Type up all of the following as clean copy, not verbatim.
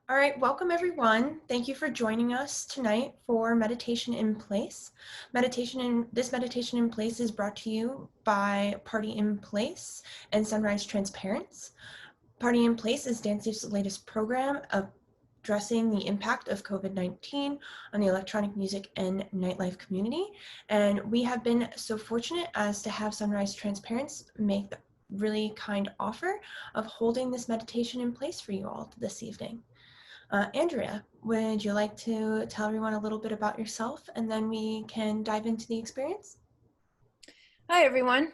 All right, welcome everyone. Thank you for joining us tonight for Meditation in Place. This Meditation in Place is brought to you by Party in Place and Sunrise Transparence. Party in Place is DanceSafe's latest program of addressing the impact of COVID-19 on the electronic music and nightlife community. And we have been so fortunate as to have Sunrise Transparence make the really kind offer of holding this meditation in place for you all this evening. Andrea, would you like to tell everyone a little bit about yourself and then we can dive into the experience? Hi, everyone.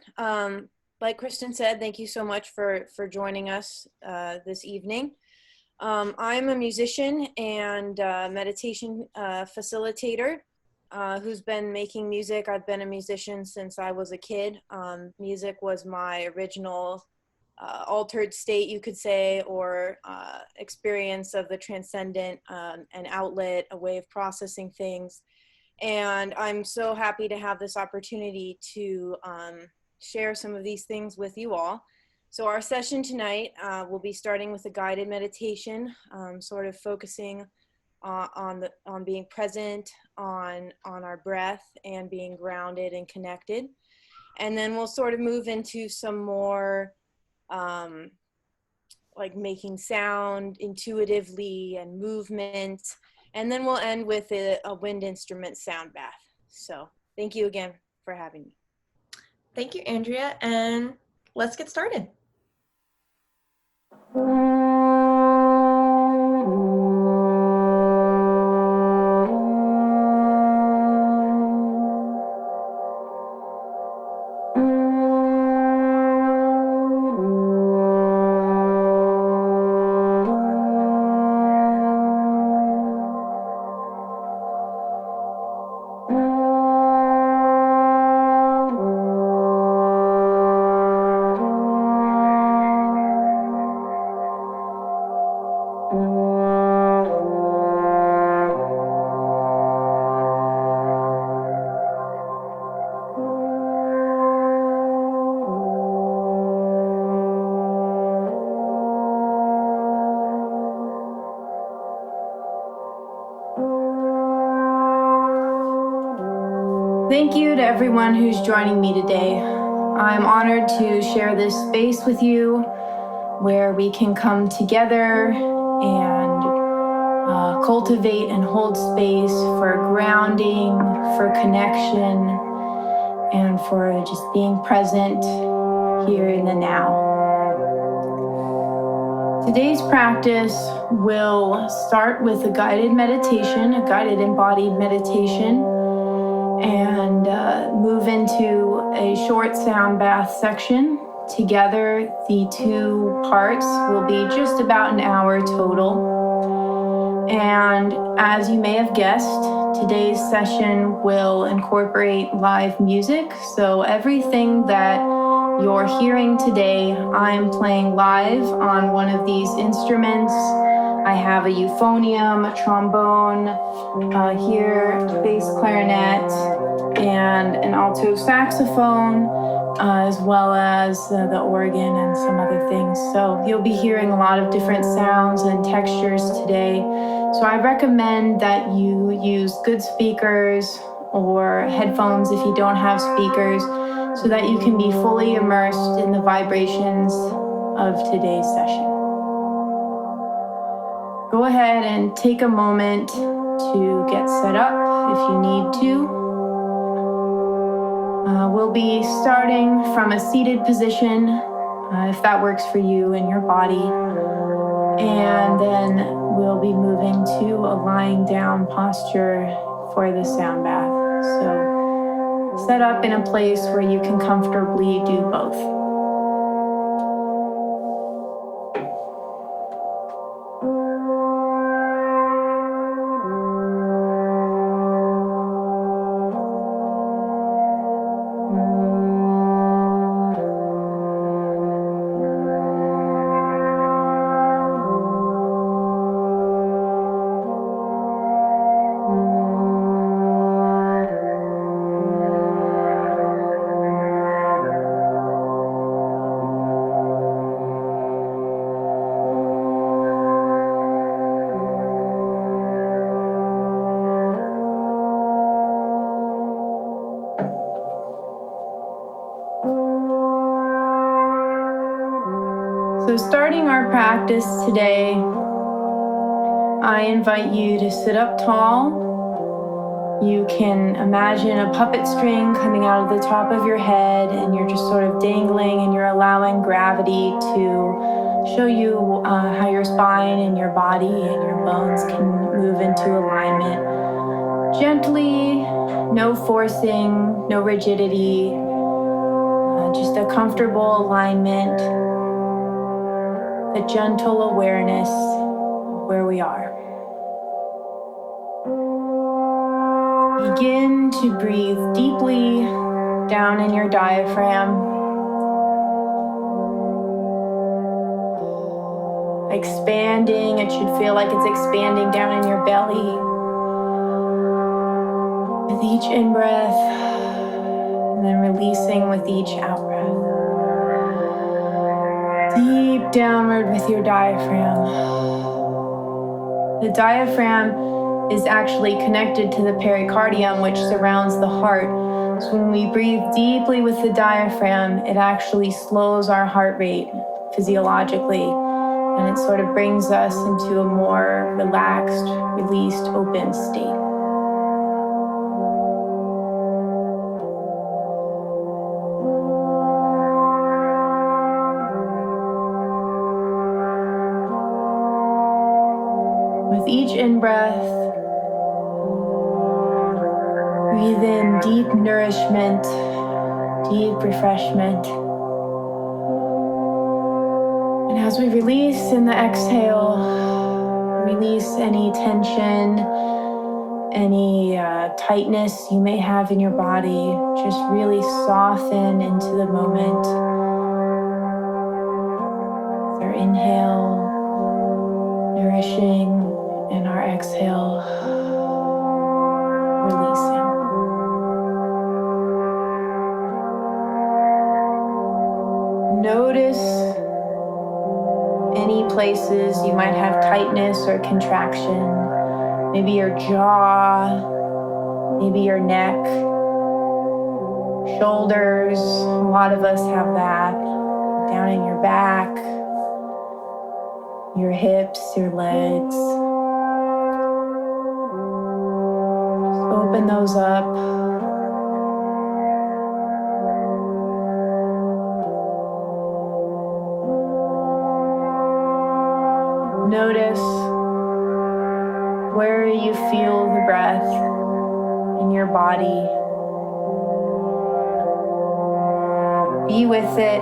Like Kristen said, thank you so much for joining us this evening. I'm a musician and meditation facilitator who's been making music. I've been a musician since I was a kid. Music was my original altered state, you could say, or experience of the transcendent, an outlet, a way of processing things. And I'm so happy to have this opportunity to share some of these things with you all. So our session tonight will be starting with a guided meditation, sort of focusing on being present, on our breath, and being grounded and connected. And then we'll sort of move into some more like making sound intuitively and movement. And then we'll end with a wind instrument sound bath. So thank you again for having me. Thank you, Andrea, and let's get started. Thank you to everyone who's joining me today. I'm honored to share this space with you where we can come together and cultivate and hold space for grounding, for connection, and for just being present here in the now. Today's practice will start with a guided meditation, a guided embodied meditation, and move into a short sound bath section. Together, the two parts will be just about an hour total. And as you may have guessed, today's session will incorporate live music. So everything that you're hearing today, I'm playing live on one of these instruments. I have a euphonium, a trombone, here, a bass clarinet, and an alto saxophone, as well as the organ and some other things. So you'll be hearing a lot of different sounds and textures today. So I recommend that you use good speakers or headphones if you don't have speakers, so that you can be fully immersed in the vibrations of today's session. Go ahead and take a moment to get set up if you need to. We'll be starting from a seated position, if that works for you and your body. And then we'll be moving to a lying down posture for the sound bath. So set up in a place where you can comfortably do both. So starting our practice today, I invite you to sit up tall. You can imagine a puppet string coming out of the top of your head, and you're just sort of dangling, and you're allowing gravity to show you how your spine and your body and your bones can move into alignment. Gently, no forcing, no rigidity, just a comfortable alignment, a gentle awareness of where we are. Begin to breathe deeply down in your diaphragm, expanding. It should feel like it's expanding down in your belly. With each in-breath, and then releasing with each out-breath. Deep downward with your diaphragm. The diaphragm is actually connected to the pericardium, which surrounds the heart. So when we breathe deeply with the diaphragm, it actually slows our heart rate physiologically, and it sort of brings us into a more relaxed, released, open state. With each in-breath, breathe in deep nourishment, deep refreshment. And as we release in the exhale, release any tension, any tightness you may have in your body. Just really soften into the moment. With our inhale, nourishing, and our exhale, releasing. Notice any places you might have tightness or contraction. Maybe your jaw, maybe your neck, shoulders. A lot of us have that. Down in your back, your hips, your legs. Just open those up. Notice where you feel the breath in your body. Be with it.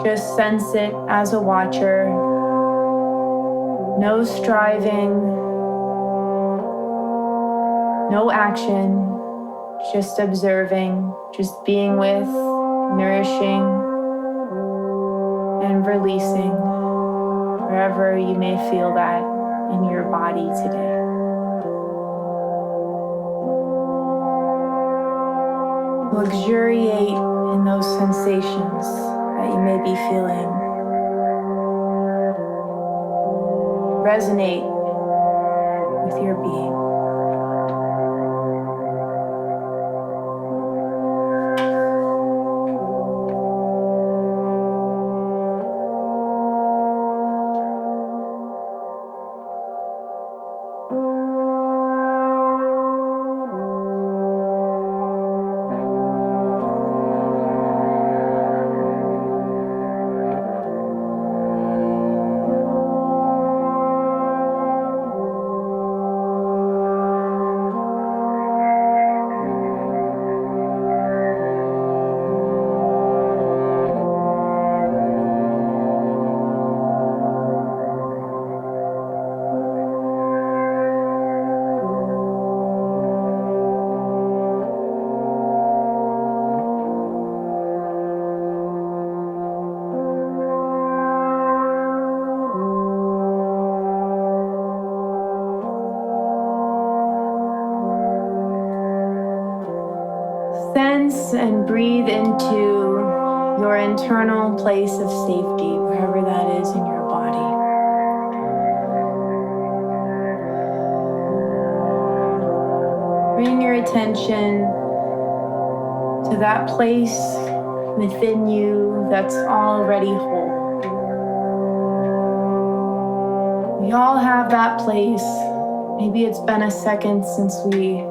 Just sense it as a watcher. No striving, no action, just observing, just being with, nourishing, and releasing wherever you may feel that in your body today. Luxuriate in those sensations that you may be feeling. Resonate with your being. Sense and breathe into your internal place of safety, wherever that is in your body. Bring your attention to that place within you that's already whole. We all have that place. Maybe it's been a second since we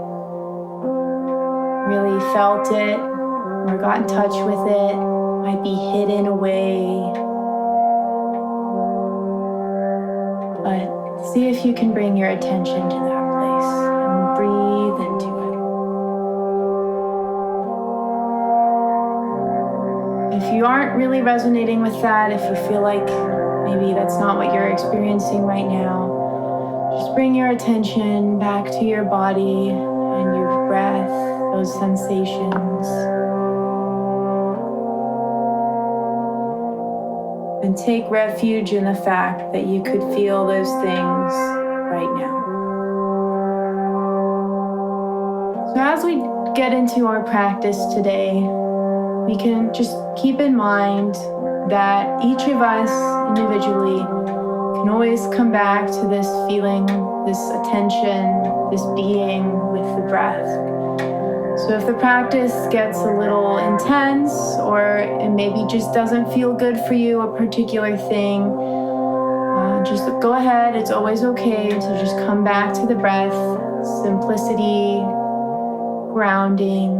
really felt it or got in touch with it. Might be hidden away. But see if you can bring your attention to that place and breathe into it. If you aren't really resonating with that, if you feel like maybe that's not what you're experiencing right now, just bring your attention back to your body and your breath, those sensations. And take refuge in the fact that you could feel those things right now. So as we get into our practice today, we can just keep in mind that each of us individually can always come back to this feeling, this attention, this being with the breath. So if the practice gets a little intense or it maybe just doesn't feel good for you, a particular thing, just go ahead. It's always okay to just come back to the breath, simplicity, grounding,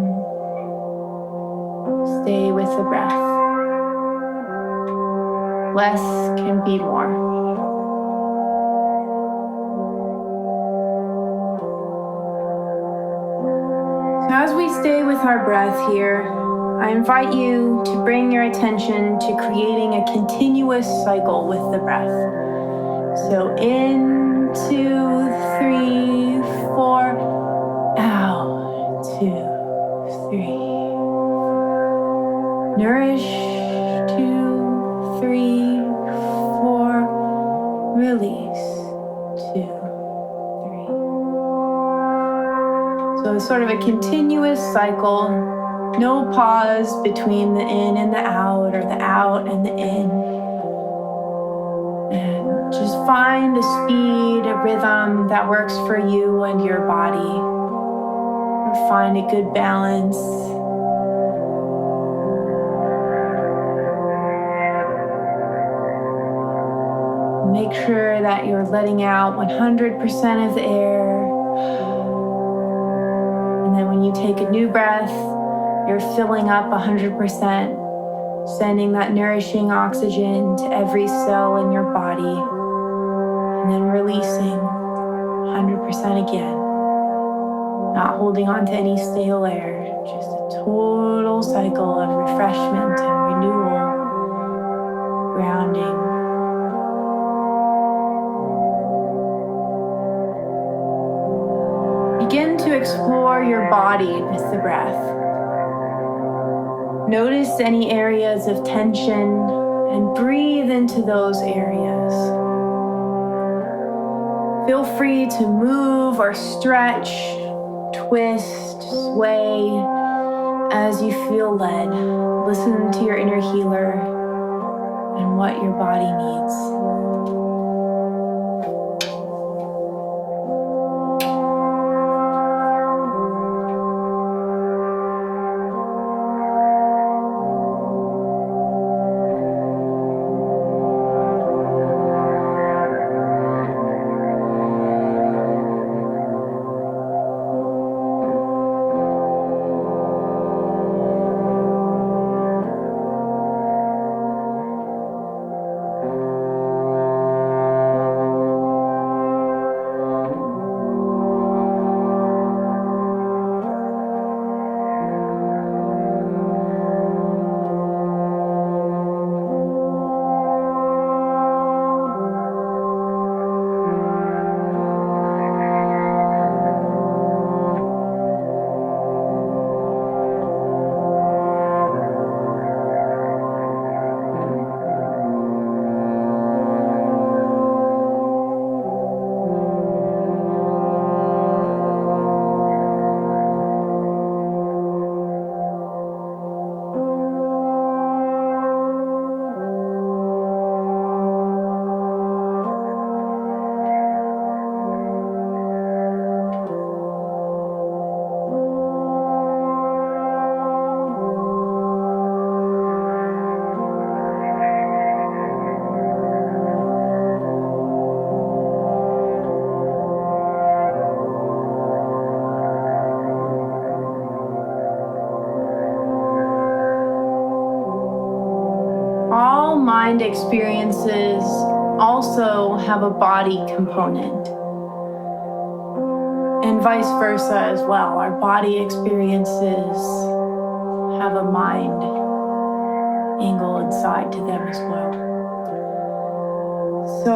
stay with the breath. Less can be more. So as we stay with our breath here, I invite you to bring your attention to creating a continuous cycle with the breath. So in, 2, 3, 4, out, 2, 3. Nourish, 2, 3, 4. Release, 2, 3. So it's sort of a continuous cycle. No pause between the in and the out or the out and the in. And just find a speed, a rhythm that works for you and your body. Or find a good balance. Make sure that you're letting out 100% of the air. And then when you take a new breath, you're filling up 100%, sending that nourishing oxygen to every cell in your body, and then releasing 100% again. Not holding on to any stale air, just a total cycle of refreshment and renewal, grounding. Begin to explore your body with the breath. Notice any areas of tension and breathe into those areas. Feel free to move or stretch, twist, sway as you feel led. Listen to your inner healer and what your body needs. all mind experiences also have a body component, and vice versa as well. Our body experiences have a mind angle inside to them as well. So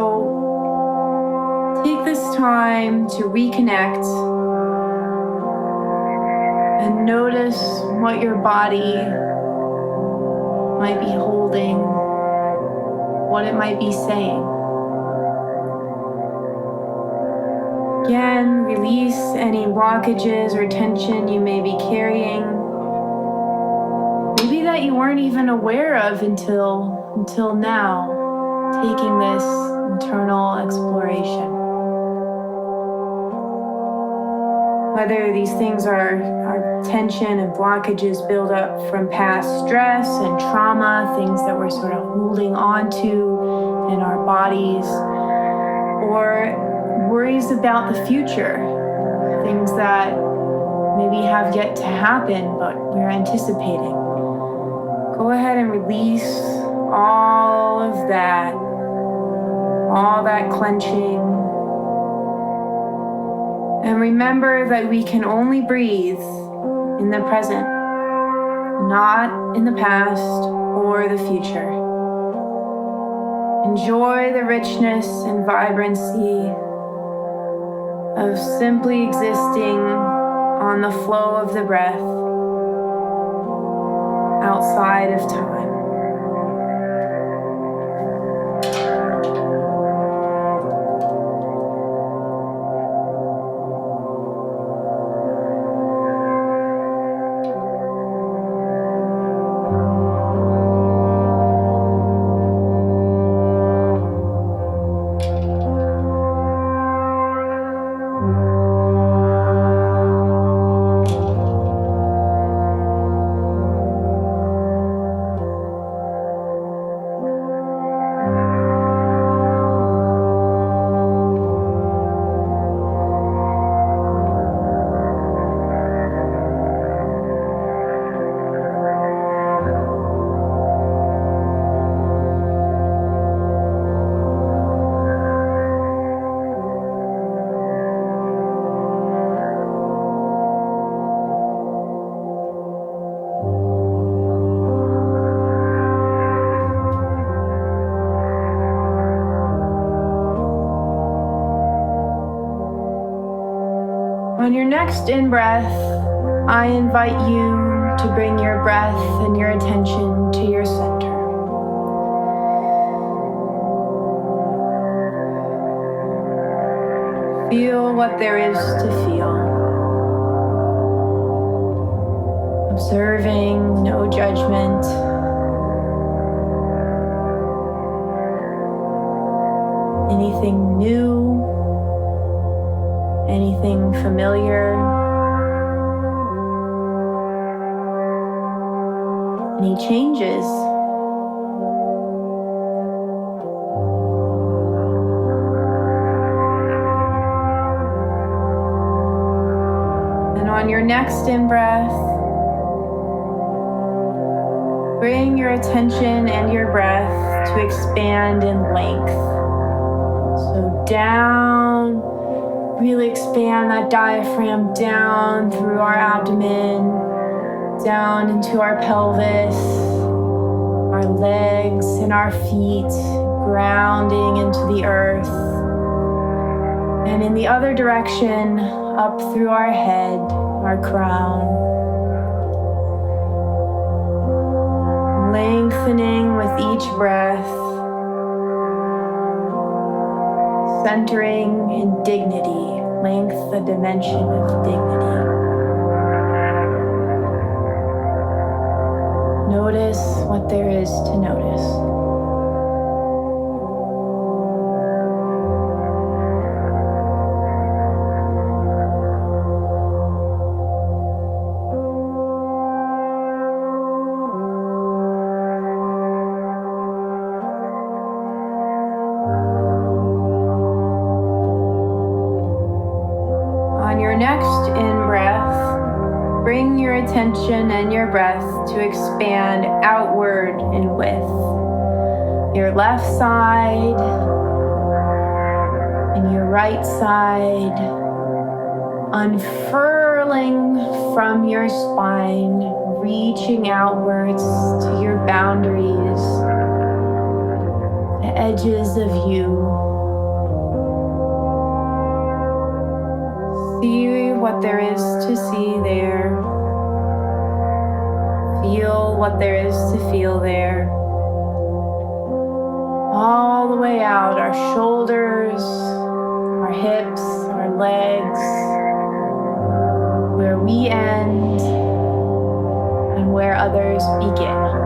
take this time to reconnect and notice what your body might be holding, what it might be saying. Again, release any blockages or tension you may be carrying, maybe that you weren't even aware of until now, taking this internal exploration. Whether these things are tension and blockages build up from past stress and trauma, things that we're sort of holding on to in our bodies, or worries about the future, things that maybe have yet to happen but we're anticipating. Go ahead and release all of that, all that clenching. And remember that we can only breathe in the present, not in the past or the future. Enjoy the richness and vibrancy of simply existing on the flow of the breath outside of time. On your next in-breath, I invite you to bring your breath and your attention to your center. Feel what there is to feel. Observing, no judgment. Anything new? Anything familiar? Any changes? And on your next in-breath, bring your attention and your breath to expand in length. So down. Really expand that diaphragm down through our abdomen, down into our pelvis, our legs and our feet, grounding into the earth. And in the other direction, up through our head, our crown. Lengthening with each breath. Centering in dignity, length, the dimension of dignity. Notice what there is to notice. On your next in-breath, bring your attention and your breath to expand outward in width. your left side and your right side, unfurling from your spine, reaching outwards to your boundaries, the edges of you. See what there is to see there. Feel what there is to feel there. All the way out, our shoulders, our hips, our legs, where we end and where others begin.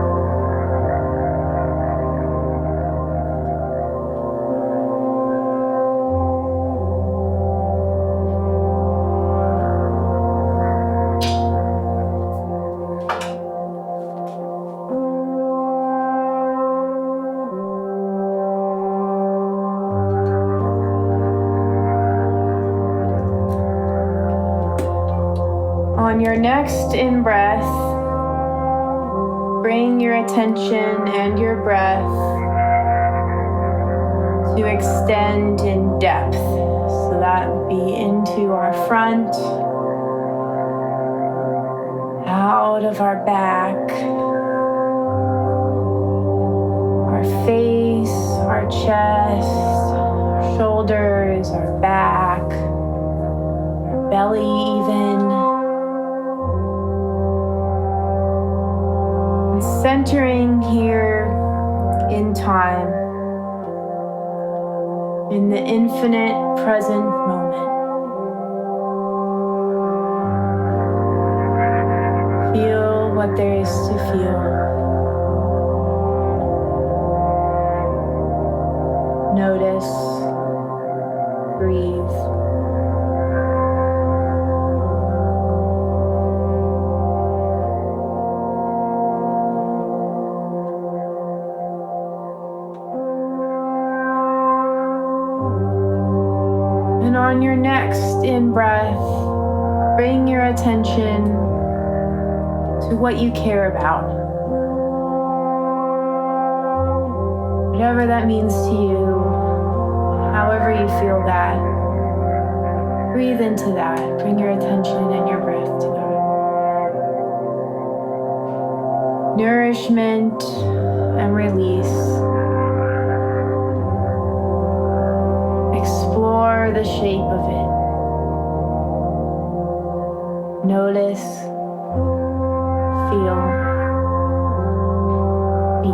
On your next in-breath, bring your attention and your breath to extend in depth. So that would be into our front, out of our back, our face, our chest, our shoulders, our back, our belly even. Centering here in time, in the infinite present moment. Feel what there is to feel. Notice, breathe. And on your next in-breath, bring your attention to what you care about. Whatever that means to you, however you feel that, breathe into that. Bring your attention and your breath to that. Nourishment and release. Explore the shape of it. Notice, feel, be.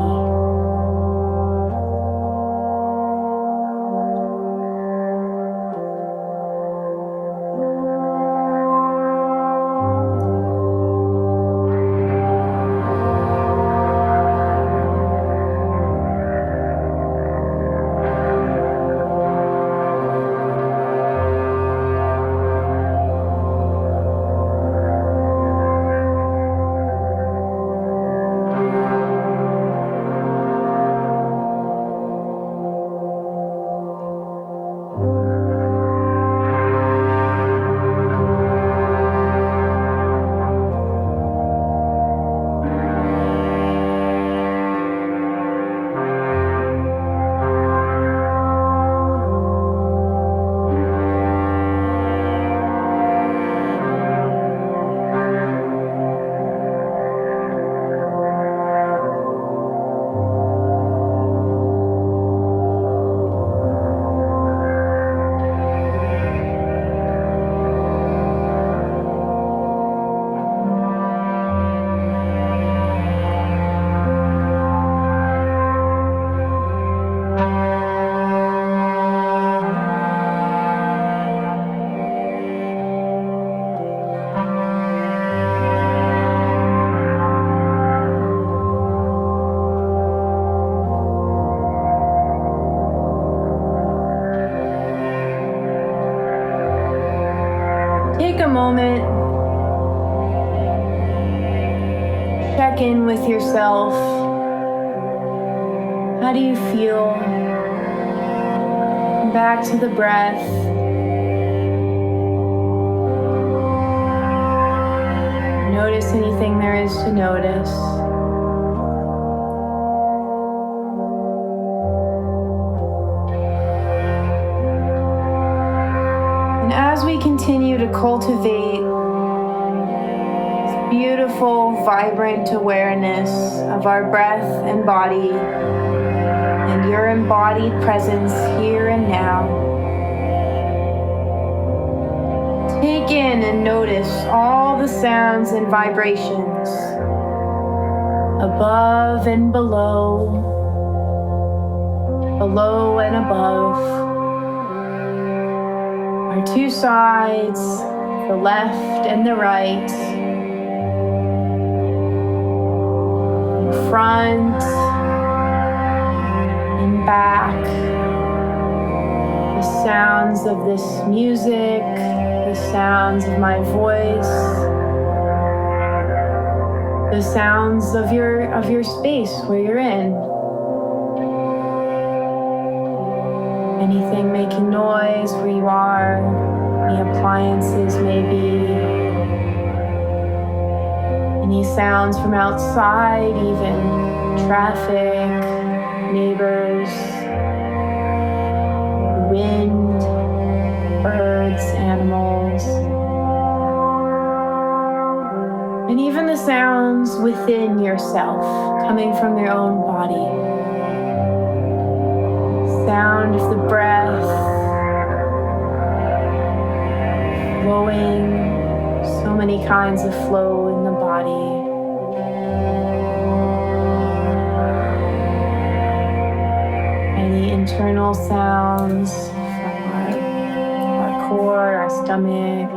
Take a moment, check in with yourself. How do you feel? Come back to the breath. Notice anything there is to notice. as we continue to cultivate this beautiful, vibrant awareness of our breath and body and your embodied presence here and now, take in and notice all the sounds and vibrations above and below, below and above, our two sides, the left and the right, in front and back, the sounds of this music, the sounds of my voice, the sounds of your space where you're in. Anything making noise where you are, any appliances maybe, any sounds from outside even, traffic, neighbors, wind, birds, animals, and even the sounds within yourself coming from your own body. Sound of the breath flowing, so many kinds of flow in the body. Any internal sounds from our core, our stomach.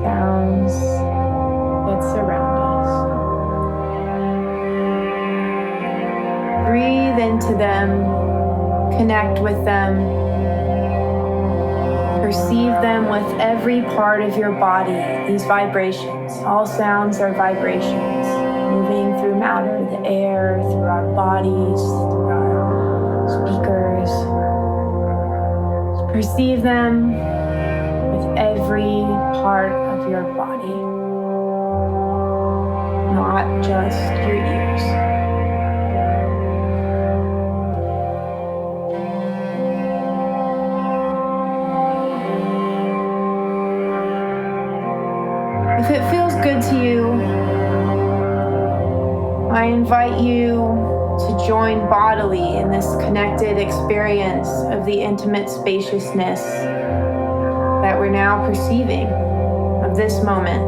Sounds that surround us. Breathe into them, connect with them, perceive them with every part of your body, these vibrations. All sounds are vibrations, moving through matter, the air, through our bodies, through our speakers. Perceive them with every part of your body, not just your ears. If it feels good to you, I invite you to join bodily in this connected experience of the intimate spaciousness that we're now perceiving of this moment.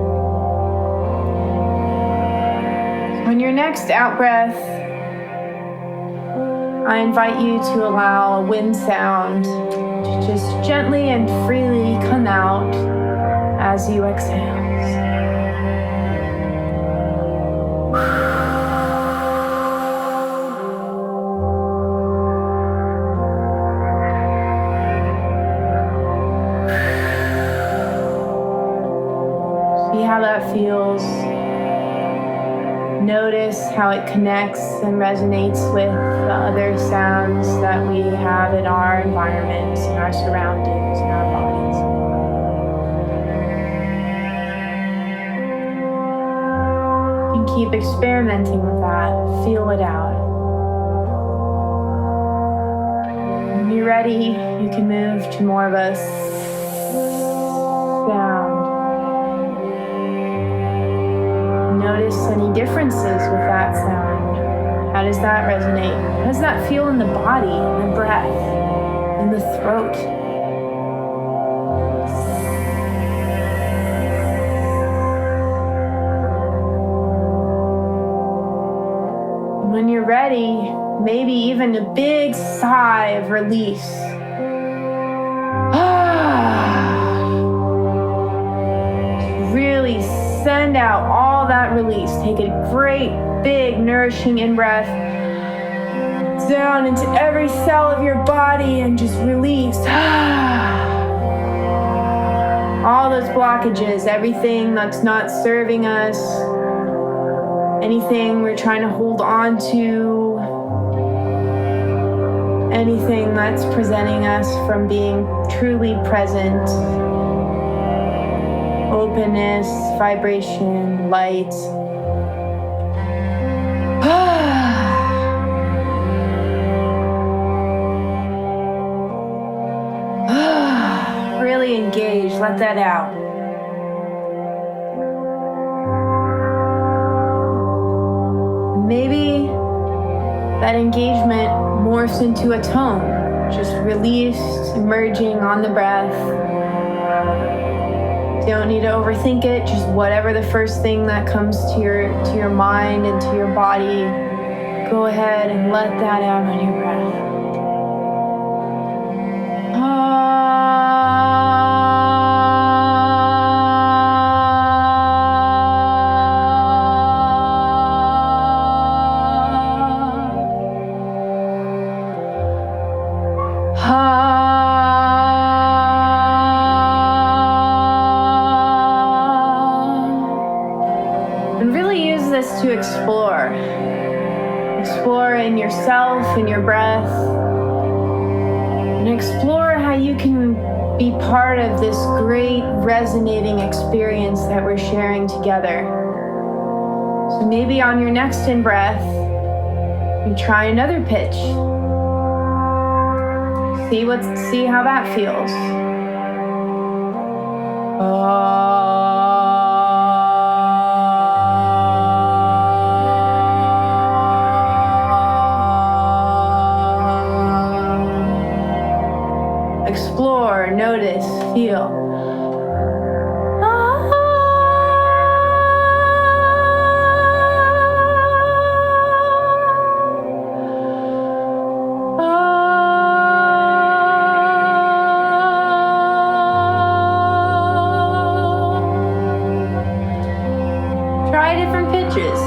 On your next out breath, I invite you to allow a wind sound to just gently and freely come out as you exhale. See how that feels. Notice how it connects and resonates with the other sounds that we have in our environment, in our surroundings, in our bodies. You can keep experimenting with that. Feel it out. When you're ready, you can move to more of a sound. Notice any differences with that sound. How does that resonate? How does that feel in the body, in the breath, in the throat? When you're ready, maybe even a big sigh of release. Really send out all that release. Take a great, big, nourishing in-breath down into every cell of your body and just release. All those blockages, everything that's not serving us, anything we're trying to hold on to, anything that's preventing us from being truly present. Openness, vibration, light. really engage. Let that out. Maybe that engagement morphs into a tone, just released, emerging on the breath. You don't need to overthink it, just whatever the first thing that comes to your mind and to your body, go ahead and let that out on your breath. And really use this to explore. Explore in yourself, in your breath, and explore how you can be part of this great resonating experience that we're sharing together. So maybe on your next in-breath, you try another pitch. See how that feels. Explore, notice, feel. Try different pitches,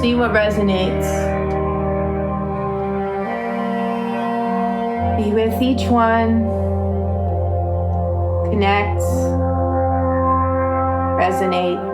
see what resonates. Be with each one, connect, resonate.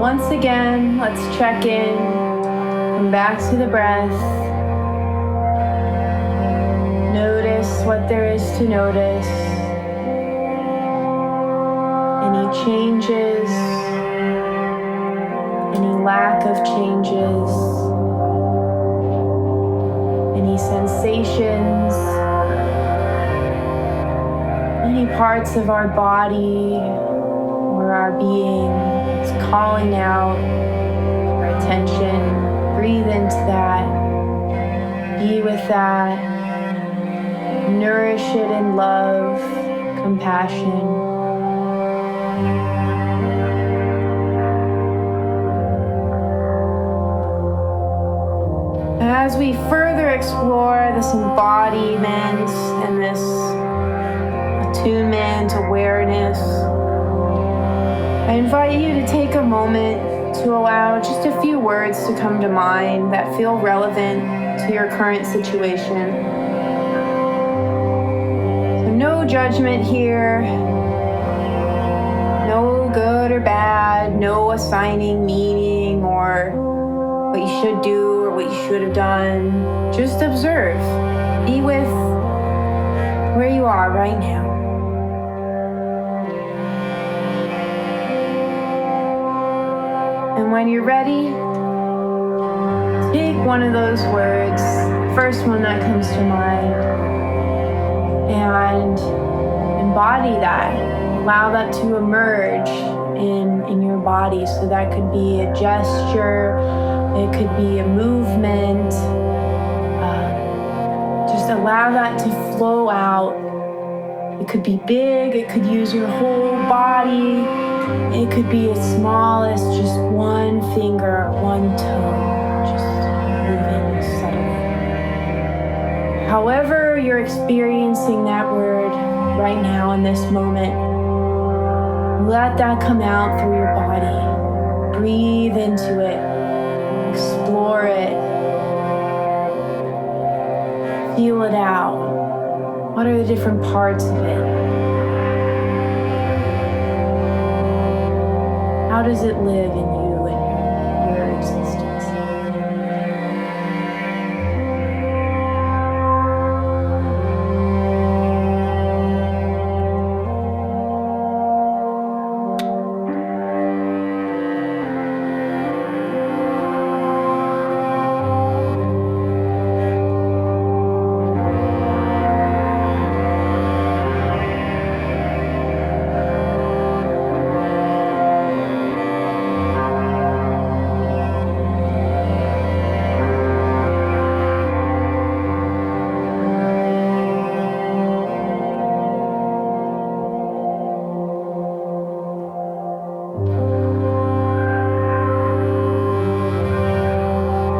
Once again, let's check in, come back to the breath. Notice what there is to notice. Any changes, any lack of changes, any sensations, any parts of our body or our being calling out our attention. Breathe into that. Be with that. Nourish it in love, compassion. As we further explore this embodiment and this attunement, awareness, I invite you to take a moment to allow just a few words to come to mind that feel relevant to your current situation. So no judgment here, no good or bad, no assigning meaning or what you should do or what you should have done. Just observe. Be with where you are right now. And when you're ready, take one of those words, first one that comes to mind, and embody that. Allow that to emerge in your body. So that could be a gesture, it could be a movement. Just allow allow that to flow out. It could be big, it could use your whole body, it could be as small as just one finger, one toe, just moving subtly. However you're experiencing that word right now in this moment, let that come out through your body. Breathe into it, explore it, feel it out. What are the different parts of it? How does it live in you and your existence?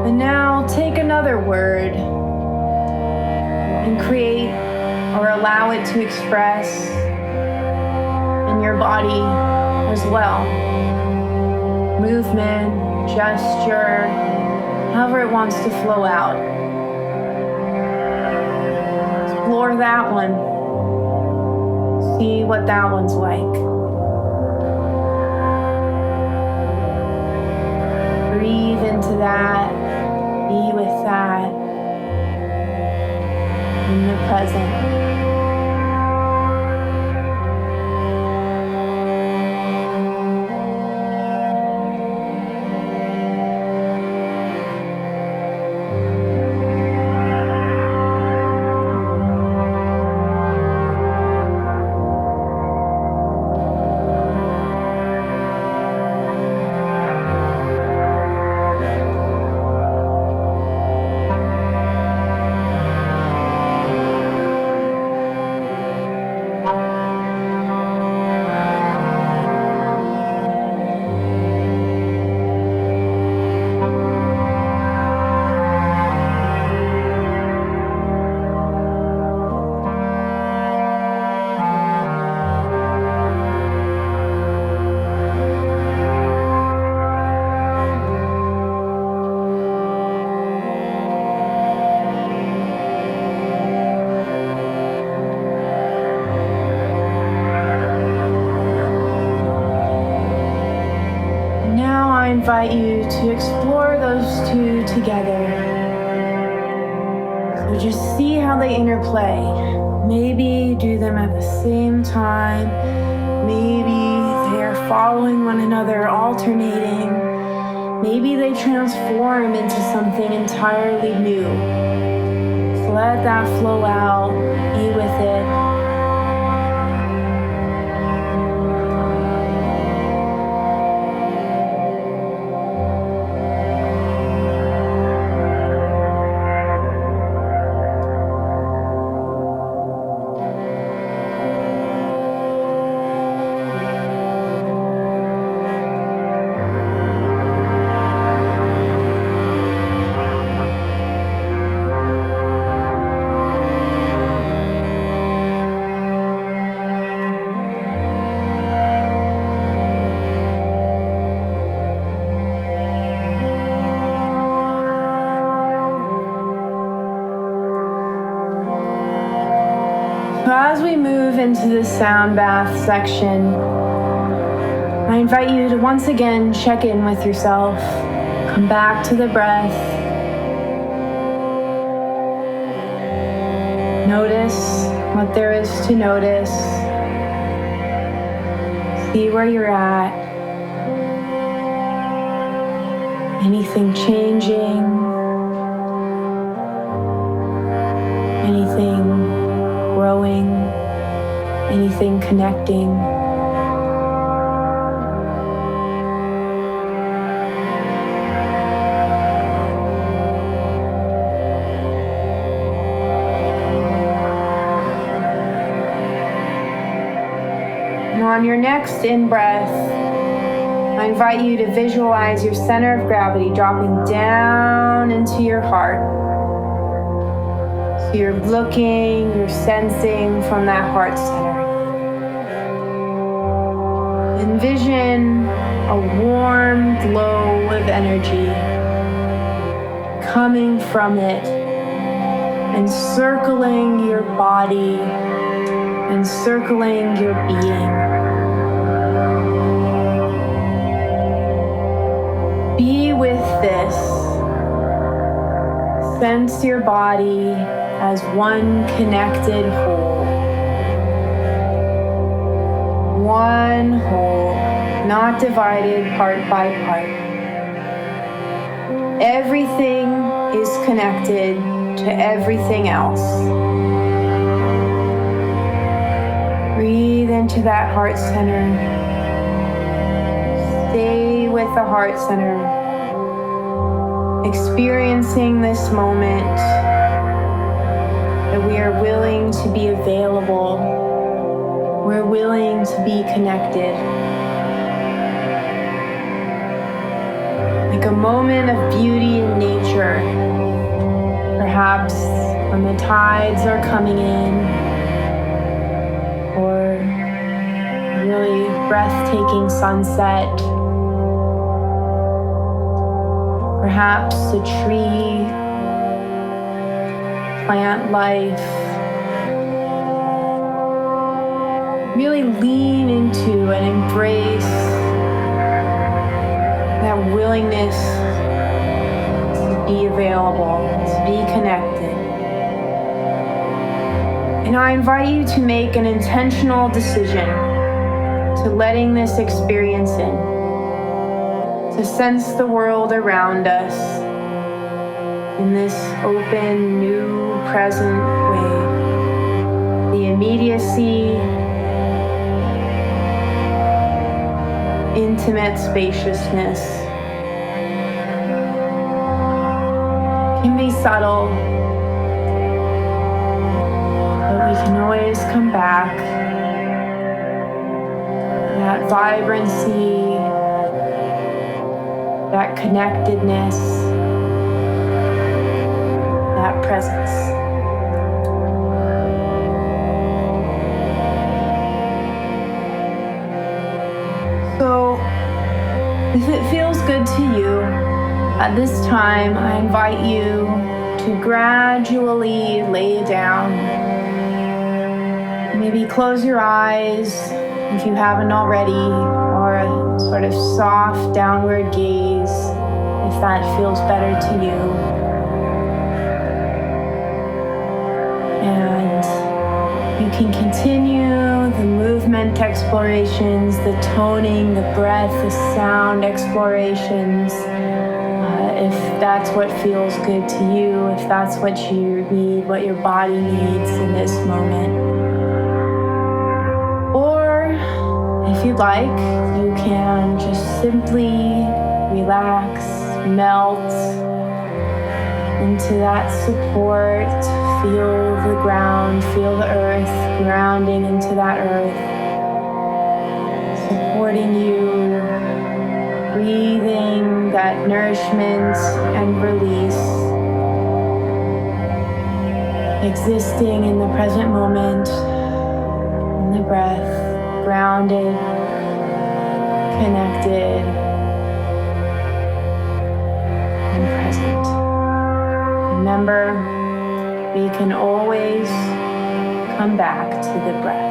And now take another word and create or allow it to express in your body as well. Movement, gesture, however it wants to flow out. Explore that one. See what that one's like. Breathe into that. Be with that in the present. I invite you to explore those two together. So just see how they interplay. Maybe do them at the same time. Maybe they are following one another, alternating. Maybe they transform into something entirely new. So let that flow out. Be with it. So as we move into the sound bath section, I invite you to once again check in with yourself. Come back to the breath. Notice what there is to notice. See where you're at. Anything changing? Anything growing, anything connecting. And on your next in-breath, I invite you to visualize your center of gravity dropping down into your heart. So you're looking, you're sensing from that heart center. Envision a warm glow of energy coming from it, encircling your body, encircling your being. Be with this. Sense your body as one connected whole. One whole, not divided part by part. Everything is connected to everything else. Breathe into that heart center. Stay with the heart center, experiencing this moment that we are willing to be available. We're willing to be connected. Like a moment of beauty in nature, perhaps when the tides are coming in, or a really breathtaking sunset. Perhaps a tree, plant life. Really lean into and embrace that willingness to be available, to be connected. And I invite you to make an intentional decision to letting this experience in, to sense the world around us in this open, new, present way. The immediacy, intimate spaciousness can be subtle, but we can always come back. That vibrancy, that connectedness, that presence. So, if it feels good to you, at this time, I invite you to gradually lay down. Maybe close your eyes if you haven't already, or a sort of soft downward gaze if that feels better to you. And you can continue the movement explorations, the toning, the breath, the sound explorations, if that's what feels good to you, if that's what you need, what your body needs in this moment. Or if you'd like, you can just simply relax, melt into that support, feel the ground, feel the earth, grounding into that earth, supporting you, breathing that nourishment and release, existing in the present moment, in the breath, grounded, connected, and present. Remember, we can always come back to the breath.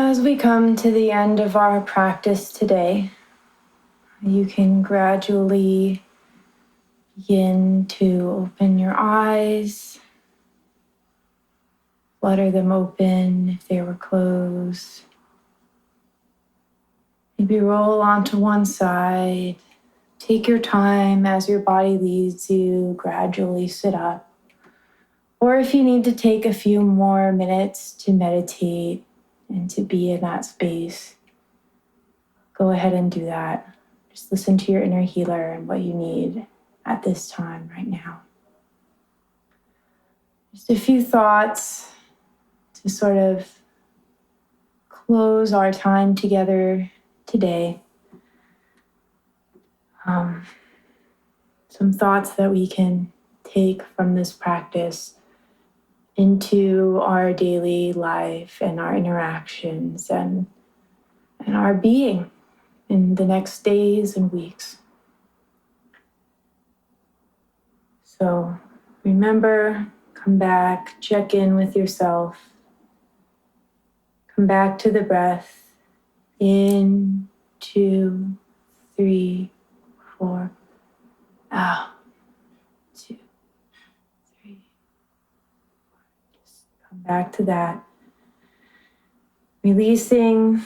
As we come to the end of our practice today, you can gradually begin to open your eyes, flutter them open if they were closed. Maybe roll onto one side. Take your time as your body leads you, gradually sit up. Or if you need to take a few more minutes to meditate and to be in that space, go ahead and do that. Just listen to your inner healer and what you need at this time right now. Just a few thoughts to sort of close our time together today. Some thoughts that we can take from this practice into our daily life and our interactions and our being in the next days and weeks. So remember, come back, check in with yourself. Come back to the breath. In, 2, 3, 4. Out. 2, 3. Just come back to that. Releasing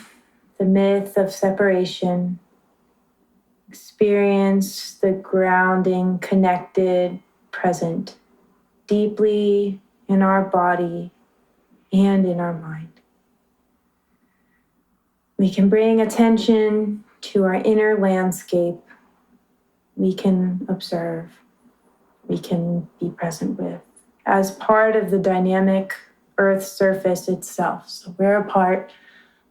the myth of separation. Experience the grounding, connected, present, deeply in our body and in our mind. We can bring attention to our inner landscape. We can observe. We can be present with as part of the dynamic Earth surface itself. So we're a part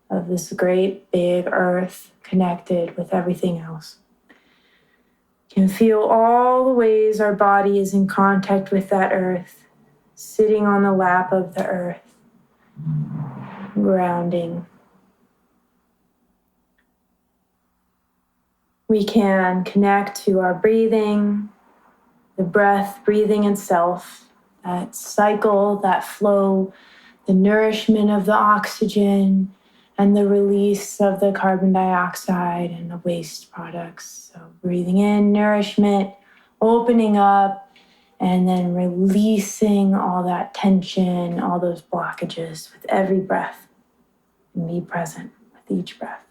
of this great big Earth connected with everything else. You can feel all the ways our body is in contact with that Earth, sitting on the lap of the Earth, grounding. We can connect to our breathing, the breath, breathing itself, that cycle, that flow, the nourishment of the oxygen, and the release of the carbon dioxide and the waste products. So breathing in, nourishment, opening up, and then releasing all that tension, all those blockages with every breath. And be present with each breath.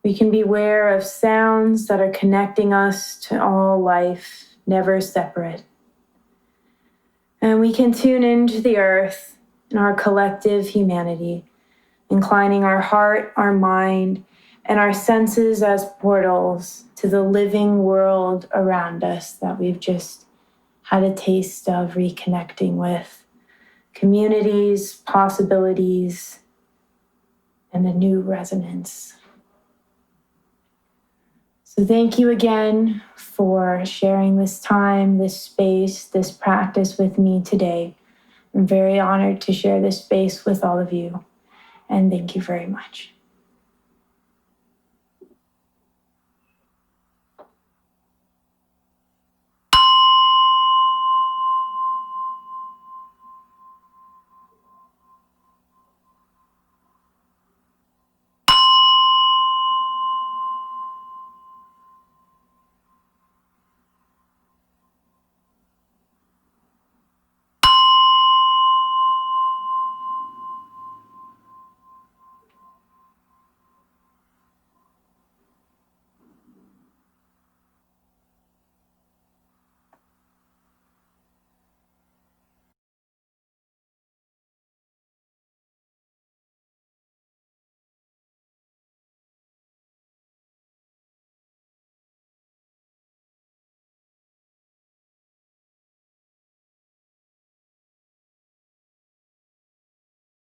We can be aware of sounds that are connecting us to all life, never separate. And we can tune into the earth and our collective humanity, inclining our heart, our mind, and our senses as portals to the living world around us that we've just had a taste of reconnecting with. Communities, possibilities, and a new resonance. So thank you again for sharing this time, this space, this practice with me today. I'm very honored to share this space with all of you, and thank you very much.